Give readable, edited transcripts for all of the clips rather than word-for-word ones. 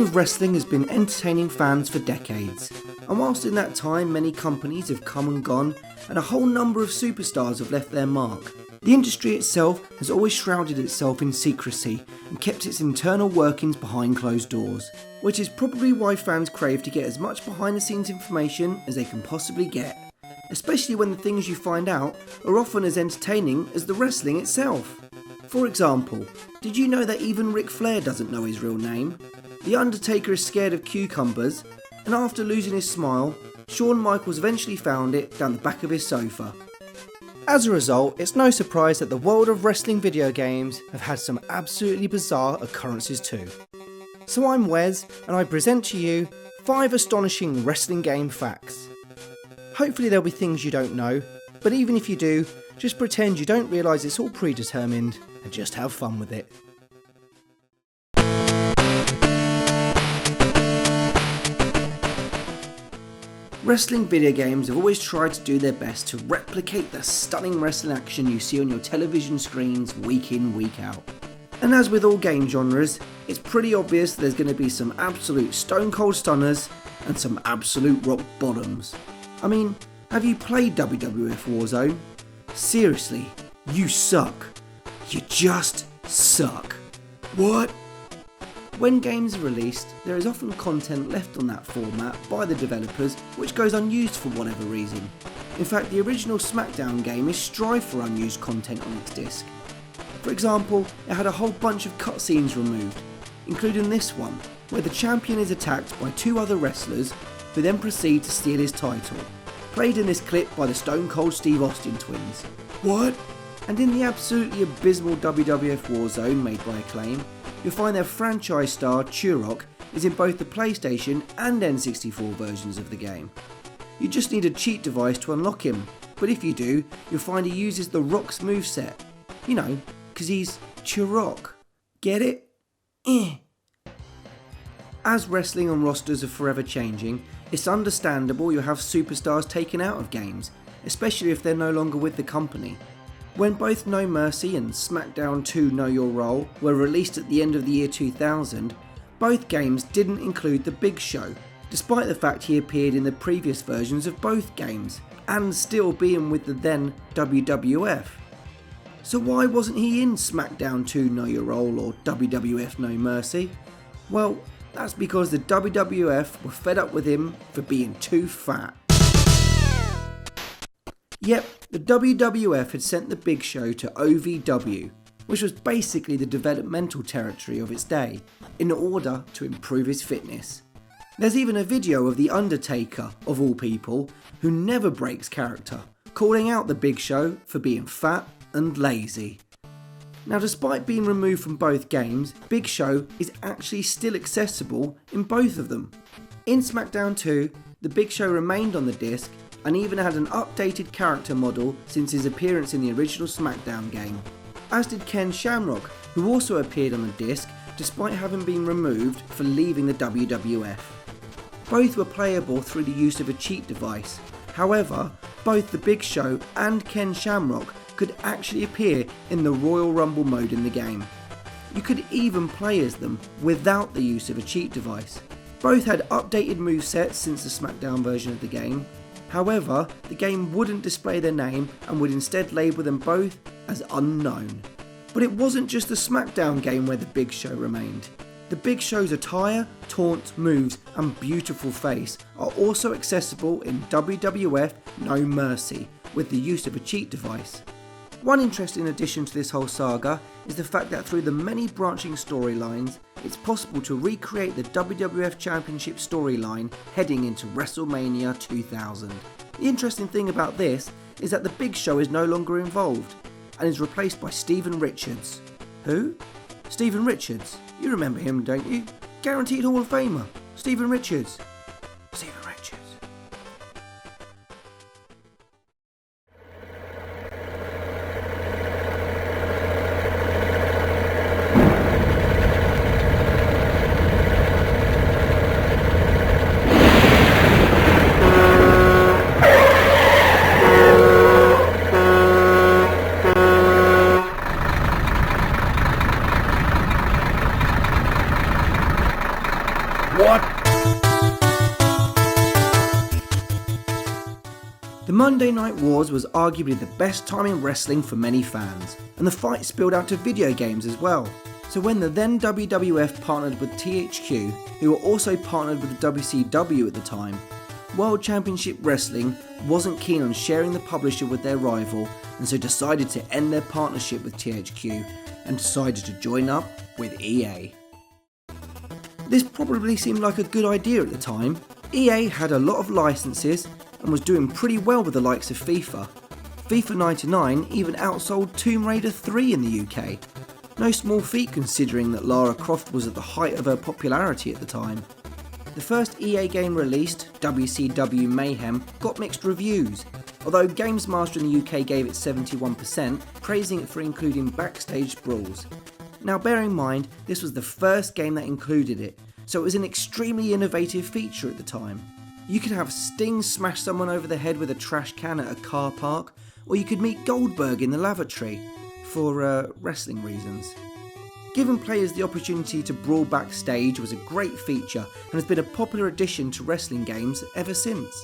world of wrestling has been entertaining fans for decades, and whilst in that time many companies have come and gone and a whole number of superstars have left their mark, the industry itself has always shrouded itself in secrecy and kept its internal workings behind closed doors, which is probably why fans crave to get as much behind the scenes information as they can possibly get, especially when the things you find out are often as entertaining as the wrestling itself. For example, did you know that even Ric Flair doesn't know his real name? The Undertaker is scared of cucumbers, and after losing his smile, Shawn Michaels eventually found it down the back of his sofa. As a result, it's no surprise that the world of wrestling video games have had some absolutely bizarre occurrences too. So I'm Wes, and I present to you 5 astonishing wrestling game facts. Hopefully there'll be things you don't know, but even if you do, just pretend you don't realise it's all predetermined and just have fun with it. Wrestling video games have always tried to do their best to replicate the stunning wrestling action you see on your television screens week in, week out. And as with all game genres, it's pretty obvious there's going to be some absolute stone cold stunners and some absolute rock bottoms. I mean, have you played WWF Warzone? Seriously, you suck. You just suck. What? When games are released, there is often content left on that format by the developers which goes unused for whatever reason. In fact, the original SmackDown game is strive for unused content on its disc. For example, it had a whole bunch of cutscenes removed, including this one, where the champion is attacked by 2 other wrestlers who then proceed to steal his title, played in this clip by the Stone Cold Steve Austin twins. What? And in the absolutely abysmal WWF Warzone made by Acclaim, you'll find their franchise star Turok is in both the PlayStation and N64 versions of the game. You just need a cheat device to unlock him, but if you do, you'll find he uses the Rock's moveset. You know, because he's Turok. Get it? As wrestling and rosters are forever changing, it's understandable you'll have superstars taken out of games, especially if they're no longer with the company. When both No Mercy and SmackDown 2 Know Your Role were released at the end of the year 2000, both games didn't include the Big Show, despite the fact he appeared in the previous versions of both games, and still being with the then WWF. So why wasn't he in SmackDown 2 Know Your Role or WWF No Mercy? Well, that's because the WWF were fed up with him for being too fat. Yep, the WWF had sent the Big Show to OVW, which was basically the developmental territory of its day, in order to improve his fitness. There's even a video of The Undertaker, of all people, who never breaks character, calling out the Big Show for being fat and lazy. Now, despite being removed from both games, Big Show is actually still accessible in both of them. In SmackDown 2, the Big Show remained on the disc and even had an updated character model since his appearance in the original SmackDown game, as did Ken Shamrock, who also appeared on the disc despite having been removed for leaving the WWF. Both were playable through the use of a cheat device. However, both the Big Show and Ken Shamrock could actually appear in the Royal Rumble mode in the game. You could even play as them without the use of a cheat device. Both had updated movesets since the SmackDown version of the game. However, the game wouldn't display their name and would instead label them both as unknown. But it wasn't just the SmackDown game where the Big Show remained. The Big Show's attire, taunts, moves and beautiful face are also accessible in WWF No Mercy with the use of a cheat device. One interesting addition to this whole saga is the fact that through the many branching storylines, it's possible to recreate the WWF Championship storyline heading into WrestleMania 2000. The interesting thing about this is that the Big Show is no longer involved and is replaced by Steven Richards. Who? Steven Richards. You remember him, don't you? Guaranteed Hall of Famer. Steven Richards. Steven Richards. Monday Night Wars was arguably the best time in wrestling for many fans, and the fight spilled out to video games as well. So when the then WWF partnered with THQ, who were also partnered with the WCW at the time, World Championship Wrestling wasn't keen on sharing the publisher with their rival, and so decided to end their partnership with THQ and decided to join up with EA. This probably seemed like a good idea at the time. EA had a lot of licenses and was doing pretty well with the likes of FIFA. FIFA 99 even outsold Tomb Raider 3 in the UK. No small feat considering that Lara Croft was at the height of her popularity at the time. The first EA game released, WCW Mayhem, got mixed reviews, although Games Master in the UK gave it 71%, praising it for including backstage brawls. Now bear in mind, this was the first game that included it, so it was an extremely innovative feature at the time. You could have Sting smash someone over the head with a trash can at a car park, or you could meet Goldberg in the lavatory, for wrestling reasons. Giving players the opportunity to brawl backstage was a great feature and has been a popular addition to wrestling games ever since.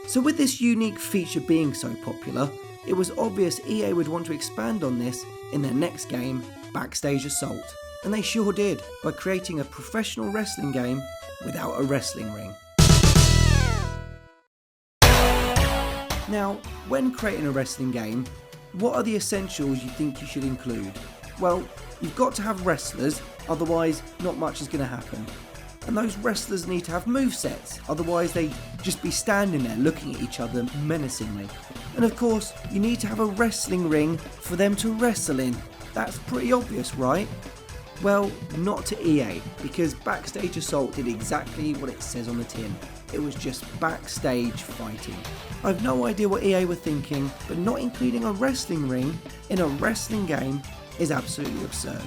So with this unique feature being so popular, it was obvious EA would want to expand on this in their next game, Backstage Assault. And they sure did, by creating a professional wrestling game without a wrestling ring. Now, when creating a wrestling game, what are the essentials you think you should include? Well, you've got to have wrestlers, otherwise not much is going to happen. And those wrestlers need to have movesets, otherwise they'd just be standing there looking at each other menacingly. And of course, you need to have a wrestling ring for them to wrestle in. That's pretty obvious, right? Well, not to EA, because Backstage Assault did exactly what it says on the tin. It was just backstage fighting. I've no idea what EA were thinking, but not including a wrestling ring in a wrestling game is absolutely absurd.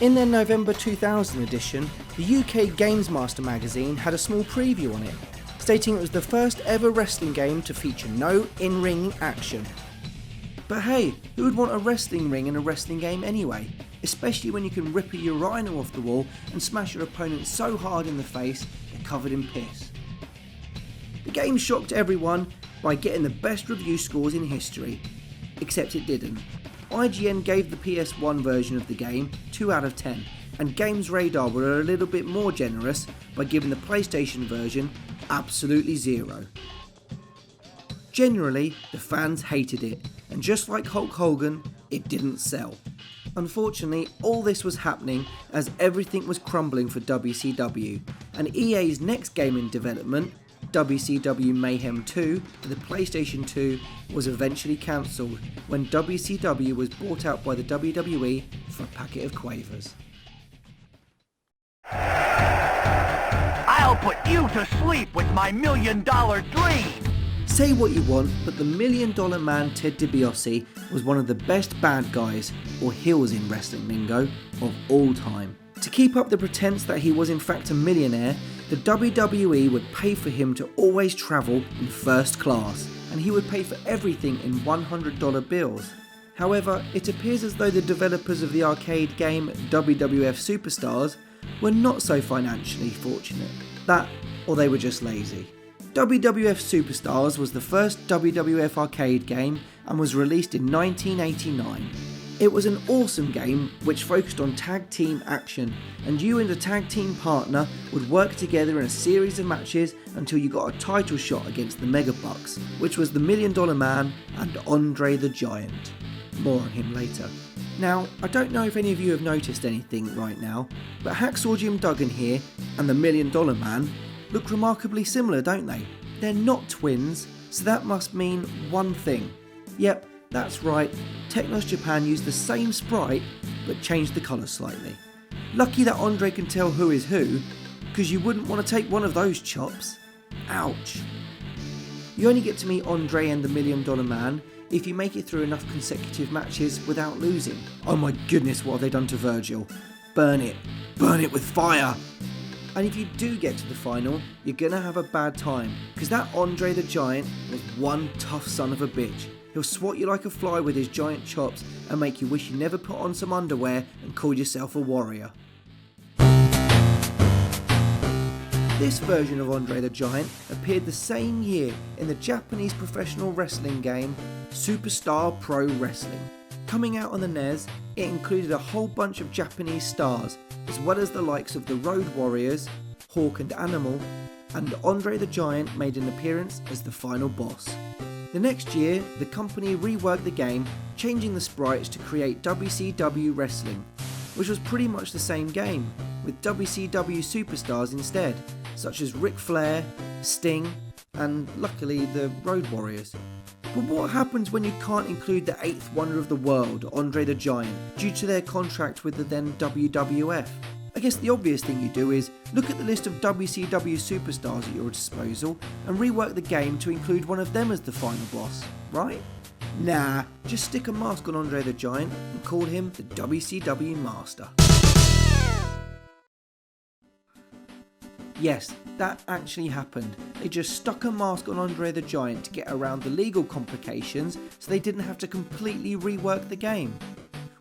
In their November 2000 edition, the UK Games Master magazine had a small preview on it, stating it was the first ever wrestling game to feature no in-ring action. But hey, who would want a wrestling ring in a wrestling game anyway? Especially when you can rip a urinal off the wall and smash your opponent so hard in the face they're covered in piss. The game shocked everyone by getting the best review scores in history, except it didn't. IGN gave the PS1 version of the game 2 out of 10, and Games Radar were a little bit more generous by giving the PlayStation version absolutely 0. Generally, the fans hated it, and just like Hulk Hogan, it didn't sell. Unfortunately, all this was happening as everything was crumbling for WCW, and EA's next game in development, WCW Mayhem 2 for the PlayStation 2, was eventually cancelled when WCW was bought out by the WWE for a packet of quavers. I'll put you to sleep with my $1 million dream! Say what you want, but the $1 Million Man Ted DiBiase was one of the best bad guys, or heels in wrestling lingo, of all time. To keep up the pretense that he was in fact a millionaire, the WWE would pay for him to always travel in first class, and he would pay for everything in $100 bills. However, it appears as though the developers of the arcade game WWF Superstars were not so financially fortunate. That, or they were just lazy. WWF Superstars was the first WWF arcade game and was released in 1989. It was an awesome game which focused on tag team action, and you and a tag team partner would work together in a series of matches until you got a title shot against the Megabucks, which was the $1 Million Man and Andre the Giant. More on him later. Now, I don't know if any of you have noticed anything right now, but Hacksaw Jim Duggan here and the $1 Million Man look remarkably similar, don't they? They're not twins, so that must mean one thing. Yep, that's right, Technos Japan used the same sprite, but changed the colour slightly. Lucky that Andre can tell who is who, because you wouldn't want to take one of those chops. Ouch. You only get to meet Andre and the $1 Million Man if you make it through enough consecutive matches without losing. Oh my goodness, what have they done to Virgil? Burn it with fire! And if you do get to the final, you're gonna have a bad time, because that Andre the Giant was one tough son of a bitch. He'll swat you like a fly with his giant chops and make you wish you never put on some underwear and called yourself a warrior. This version of Andre the Giant appeared the same year in the Japanese professional wrestling game Superstar Pro Wrestling. Coming out on the NES, it included a whole bunch of Japanese stars, as well as the likes of the Road Warriors, Hawk and Animal, and Andre the Giant made an appearance as the final boss. The next year, the company reworked the game, changing the sprites to create WCW Wrestling, which was pretty much the same game, with WCW superstars instead, such as Ric Flair, Sting, and luckily the Road Warriors. But what happens when you can't include the eighth wonder of the world, Andre the Giant, due to their contract with the then WWF? I guess the obvious thing you do is look at the list of WCW superstars at your disposal and rework the game to include one of them as the final boss, right? Nah, just stick a mask on Andre the Giant and call him the WCW Master. Yes, that actually happened. They just stuck a mask on Andre the Giant to get around the legal complications so they didn't have to completely rework the game.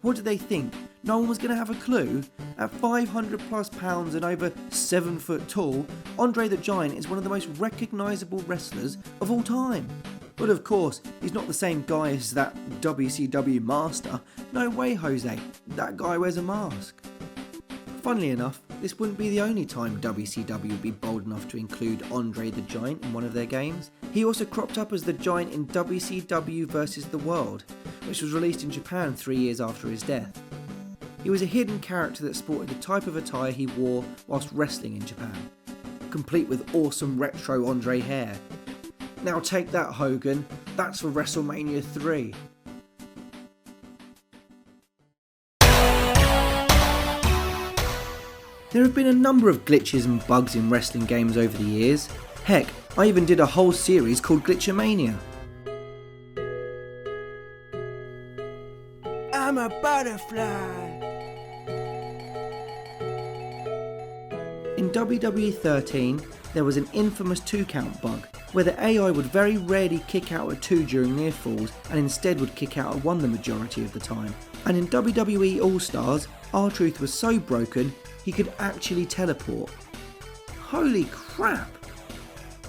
What did they think? No one was going to have a clue? At 500 plus pounds and over 7 foot tall, Andre the Giant is one of the most recognisable wrestlers of all time. But of course, he's not the same guy as that WCW Master. No way, Jose. That guy wears a mask. Funnily enough, this wouldn't be the only time WCW would be bold enough to include Andre the Giant in one of their games. He also cropped up as the Giant in WCW vs. The World, which was released in Japan 3 years after his death. He was a hidden character that sported the type of attire he wore whilst wrestling in Japan, complete with awesome retro Andre hair. Now take that, Hogan, that's for WrestleMania 3. There have been a number of glitches and bugs in wrestling games over the years. Heck, I even did a whole series called Glitchamania. I'm a butterfly. In WWE 13, there was an infamous 2-count bug, where the AI would very rarely kick out at 2 during near falls and instead would kick out at 1 the majority of the time. And in WWE All-Stars, R-Truth was so broken, he could actually teleport. Holy crap!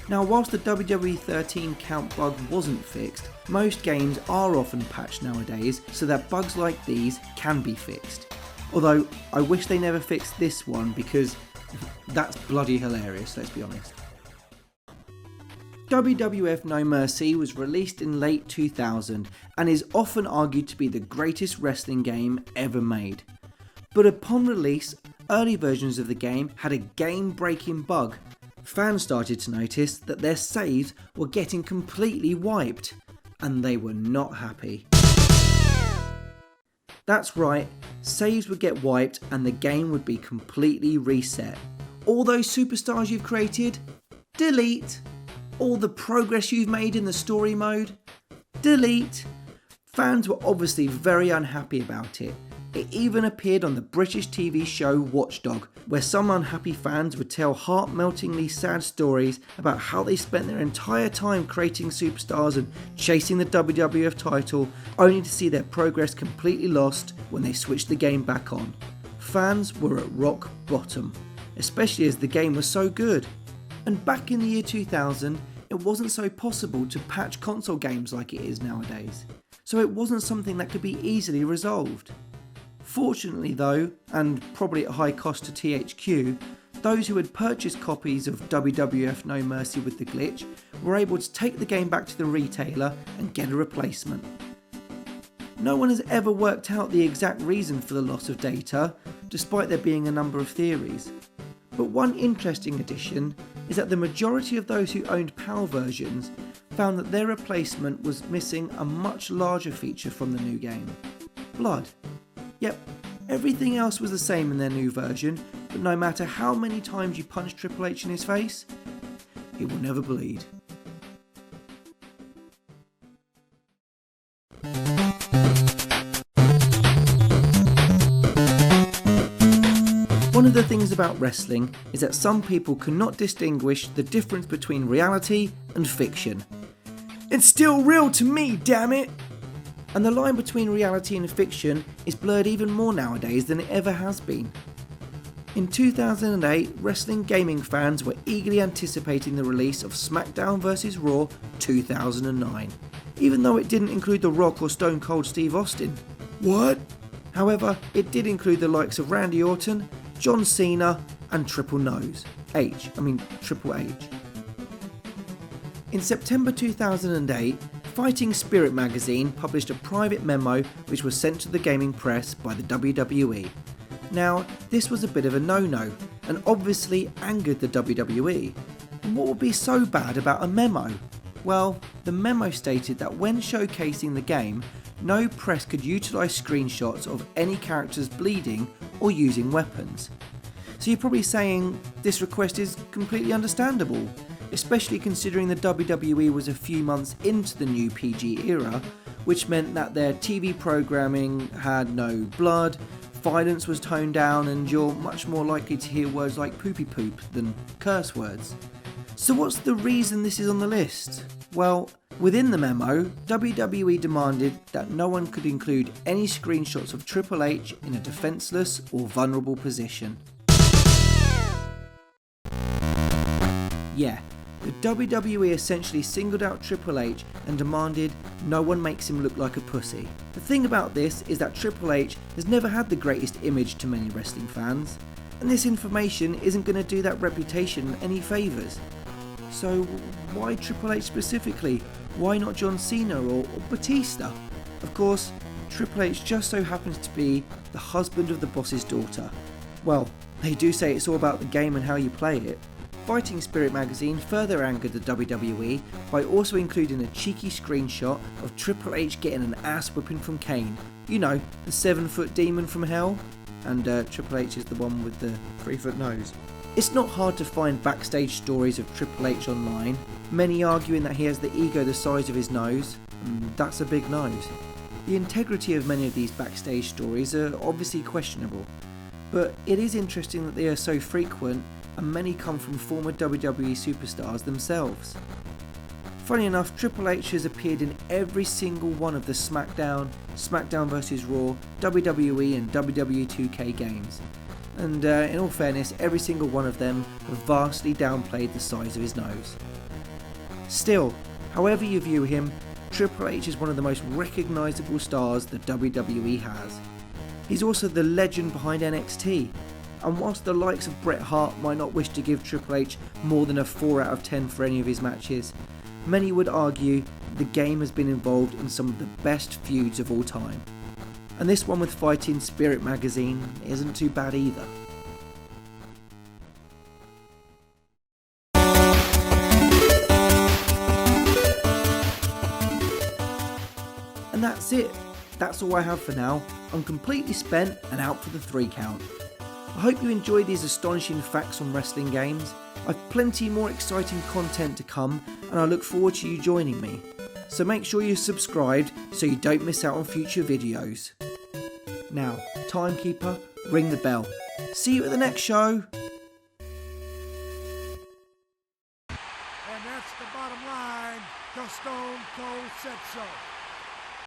Now whilst the WWE 13 count bug wasn't fixed, most games are often patched nowadays so that bugs like these can be fixed. Although I wish they never fixed this one because that's bloody hilarious, let's be honest. WWF No Mercy was released in late 2000 and is often argued to be the greatest wrestling game ever made. But upon release, early versions of the game had a game-breaking bug. Fans started to notice that their saves were getting completely wiped, and they were not happy. That's right, saves would get wiped and the game would be completely reset. All those superstars you've created? Delete. All the progress you've made in the story mode? Delete. Fans were obviously very unhappy about it. It even appeared on the British TV show Watchdog, where some unhappy fans would tell heart-meltingly sad stories about how they spent their entire time creating superstars and chasing the WWF title, only to see their progress completely lost when they switched the game back on. Fans were at rock bottom, especially as the game was so good. And back in the year 2000, it wasn't so possible to patch console games like it is nowadays, so it wasn't something that could be easily resolved. Fortunately though, and probably at high cost to THQ, those who had purchased copies of WWF No Mercy with the glitch were able to take the game back to the retailer and get a replacement. No one has ever worked out the exact reason for the loss of data, despite there being a number of theories. But one interesting addition is that the majority of those who owned PAL versions found that their replacement was missing a much larger feature from the new game: blood. Yep, everything else was the same in their new version, but no matter how many times you punch Triple H in his face, he will never bleed. One of the things about wrestling is that some people cannot distinguish the difference between reality and fiction. It's still real to me, damn it! And the line between reality and fiction is blurred even more nowadays than it ever has been. In 2008, wrestling gaming fans were eagerly anticipating the release of SmackDown vs Raw 2009, even though it didn't include The Rock or Stone Cold Steve Austin. What? However, it did include the likes of Randy Orton, John Cena and Triple H. In September 2008, Fighting Spirit magazine published a private memo which was sent to the gaming press by the WWE. Now, this was a bit of a no-no, and obviously angered the WWE. What would be so bad about a memo? Well, the memo stated that when showcasing the game, no press could utilise screenshots of any characters bleeding or using weapons. So you're probably saying this request is completely understandable, especially considering the WWE was a few months into the new PG era, which meant that their TV programming had no blood, violence was toned down, and you're much more likely to hear words like poopy poop than curse words. So what's the reason this is on the list? Well, within the memo, WWE demanded that no one could include any screenshots of Triple H in a defenseless or vulnerable position. Yeah, the WWE essentially singled out Triple H and demanded no one makes him look like a pussy. The thing about this is that Triple H has never had the greatest image to many wrestling fans, and this information isn't going to do that reputation any favours. So why Triple H specifically? Why not John Cena or Batista? Of course, Triple H just so happens to be the husband of the boss's daughter. Well, they do say it's all about the game and how you play it. Fighting Spirit magazine further angered the WWE by also including a cheeky screenshot of Triple H getting an ass whipping from Kane. You know, the 7-foot demon from hell? And Triple H is the one with the 3-foot nose. It's not hard to find backstage stories of Triple H online, many arguing that he has the ego the size of his nose. That's a big nose. The integrity of many of these backstage stories are obviously questionable, but it is interesting that they are so frequent and many come from former WWE superstars themselves. Funny enough, Triple H has appeared in every single one of the SmackDown, SmackDown vs Raw, WWE and WWE 2K games. And in all fairness, every single one of them have vastly downplayed the size of his nose. Still, however you view him, Triple H is one of the most recognisable stars the WWE has. He's also the legend behind NXT, and whilst the likes of Bret Hart might not wish to give Triple H more than a 4 out of 10 for any of his matches, many would argue the game has been involved in some of the best feuds of all time. And this one with Fighting Spirit magazine isn't too bad either. And that's it. That's all I have for now. I'm completely spent and out for the 3 count. I hope you enjoyed these astonishing facts on wrestling games. I've plenty more exciting content to come, and I look forward to you joining me. So make sure you're subscribed so you don't miss out on future videos. Now, timekeeper, ring the bell. See you at the next show.